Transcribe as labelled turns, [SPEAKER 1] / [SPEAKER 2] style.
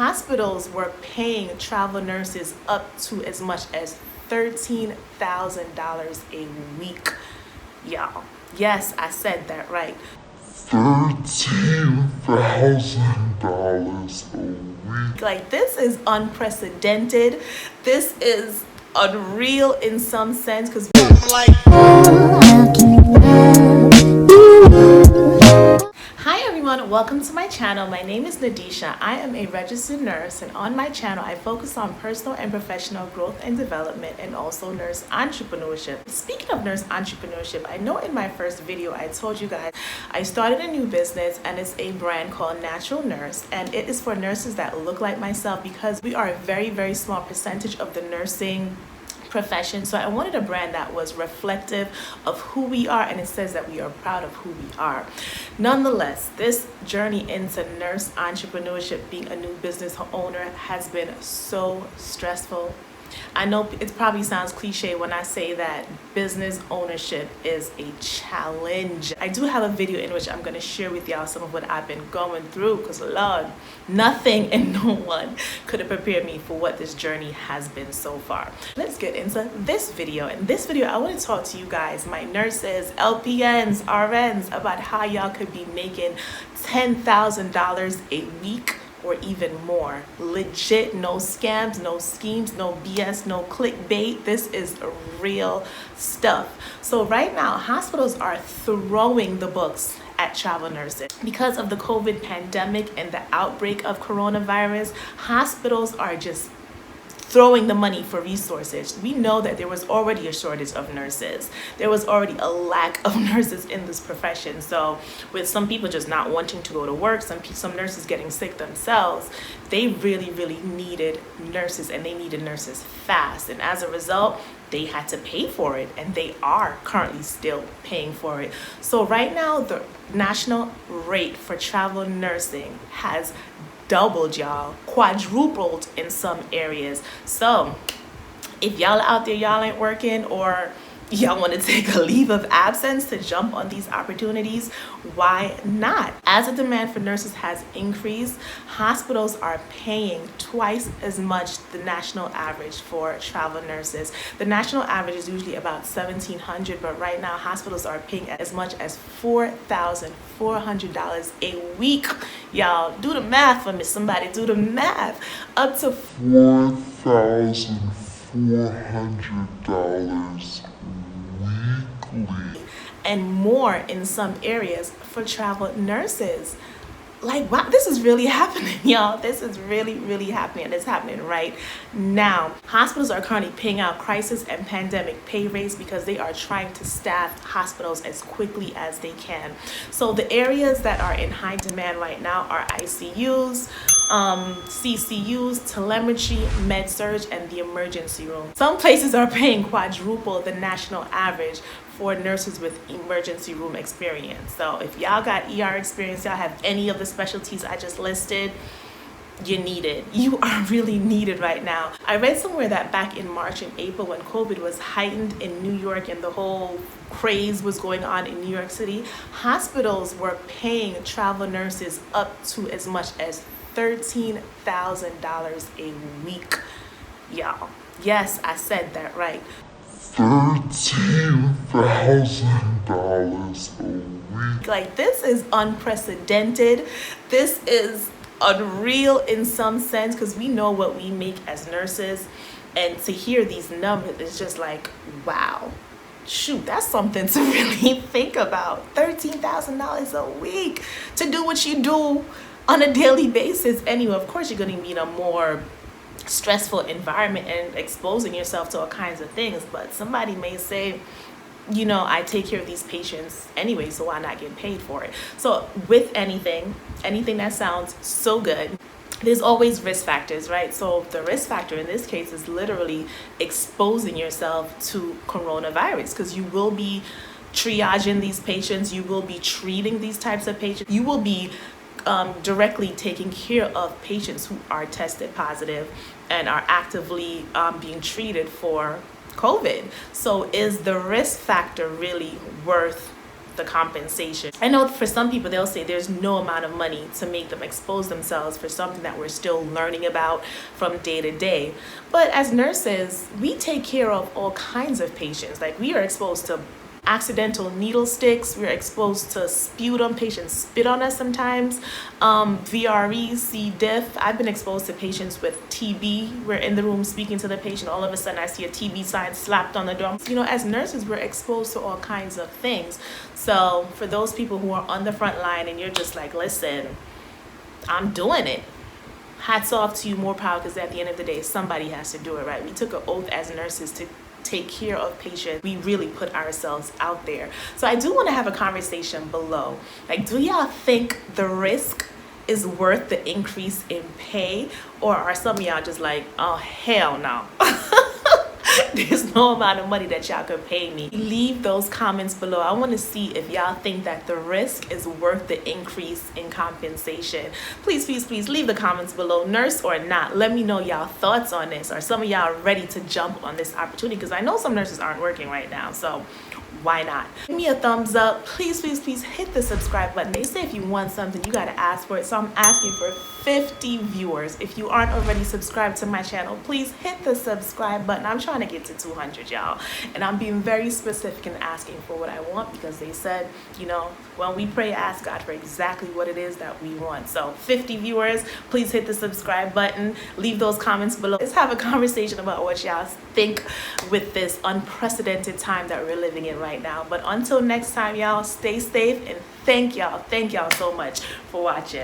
[SPEAKER 1] hospitals were paying travel nurses up to as much as $13,000 a week. Y'all, yes, I said that right. $13,000 a week. Like, this is unprecedented. This is unreal in some sense, because hi everyone, welcome to my channel. My name is Nadisha. I am a registered nurse, and on my channel I focus on personal and professional growth and development, and also nurse entrepreneurship. Speaking of nurse entrepreneurship, I know in my first video I told you guys I started a new business, and it's a brand called Natural Nurse, and it is for nurses that look like myself, because we are a very small percentage of the nursing profession. So I wanted a brand that was reflective of who we are, and it says that we are proud of who we are. Nonetheless, this journey into nurse entrepreneurship, being a new business owner, has been so stressful. I know it probably sounds cliche when I say that business ownership is a challenge. I do have a video in which I'm going to share with y'all some of what I've been going through, because Lord, nothing and no one could have prepared me for what this journey has been so far. Let's get into this video. In this video, I want to talk to you guys, my nurses, LPNs, RNs, about how y'all could be making $10,000 a week or even more. Legit, no scams, no schemes, no BS, no clickbait. This is real stuff. So right now, hospitals are throwing the books at travel nurses. Because of the COVID pandemic and the outbreak of coronavirus, hospitals are just throwing the money for resources. We know that there was already a shortage of nurses. There was already a lack of nurses in this profession. So with some people just not wanting to go to work, some nurses getting sick themselves, they really needed nurses, and they needed nurses fast. And as a result, they had to pay for it, and they are currently still paying for it. So right now, the national rate for travel nursing has doubled, y'all, quadrupled in some areas. So if y'all out there, y'all ain't working, or y'all want to take a leave of absence to jump on these opportunities, why not? As the demand for nurses has increased, hospitals are paying twice as much the national average for travel nurses. The national average is usually about $1,700, but right now hospitals are paying as much as $4,400 a week. Y'all, do the math for me. Somebody do the math. Up to $4,400 weekly, and more in some areas for travel nurses. Like, wow, this is really happening, y'all. This is really happening, and it's happening right now. Hospitals are currently paying out crisis and pandemic pay rates because they are trying to staff hospitals as quickly as they can. So the areas that are in high demand right now are ICUs, CCUs, telemetry, med-surg, and the emergency room. Some places are paying quadruple the national average for nurses with emergency room experience. So if y'all got ER experience, y'all have any of the specialties I just listed, you need it. You are really needed right now. I read somewhere that back in March and April, when COVID was heightened in New York and the whole craze was going on in New York City, hospitals were paying travel nurses up to as much as $13,000 a week. Y'all, yes, I said that right. $13,000 a week. Like, this is unprecedented. This is unreal in some sense, because we know what we make as nurses, and to hear these numbers is just like, wow. Shoot, that's something to really think about. $13,000 a week to do what you do on a daily basis. Anyway, of course, you're going to be in a more stressful environment and exposing yourself to all kinds of things, but somebody may say, you know, I take care of these patients anyway, so why not get paid for it? So with anything that sounds so good, there's always risk factors, right? So the risk factor in this case is literally exposing yourself to coronavirus, because you will be triaging these patients, you will be treating these types of patients, you will be directly taking care of patients who are tested positive and are actively being treated for COVID. So is the risk factor really worth the compensation. I know for some people they'll say there's no amount of money to make them expose themselves for something that we're still learning about from day to day. But as nurses, we take care of all kinds of patients. Like, we are exposed to accidental needle sticks, we're exposed to sputum, patients spit on us sometimes, VRE, C. diff. I've been exposed to patients with TB. We're in the room speaking to the patient, all of a sudden I see a TB sign slapped on the door. You know, as nurses, we're exposed to all kinds of things. So for those people who are on the front line and you're just like, listen, I'm doing it, hats off to you, more power, because at the end of the day, somebody has to do it, right? We took an oath as nurses to take care of patients. We really put ourselves out there. So I do want to have a conversation below. Like, do y'all think the risk is worth the increase in pay? Or are some of y'all just like, oh, hell no. There's no amount of money that y'all could pay me? Leave those comments below. I want to see if y'all think that the risk is worth the increase in compensation. Please, please, please leave the comments below, nurse or not. Let me know y'all thoughts on this. Are some of y'all ready to jump on this opportunity? Because I know some nurses aren't working right now, so why not? Give me a thumbs up. Please, please, please hit the subscribe button. They say if you want something, you gotta ask for it. So I'm asking for 50 viewers. If you aren't already subscribed to my channel, please hit the subscribe button. I'm trying to get to 200, y'all. And I'm being very specific in asking for what I want, because they said, you know, when we pray, ask God for exactly what it is that we want. So 50 viewers, please hit the subscribe button. Leave those comments below. Let's have a conversation about what y'all think with this unprecedented time that we're living in right now. But until next time, y'all, stay safe, and thank y'all so much for watching.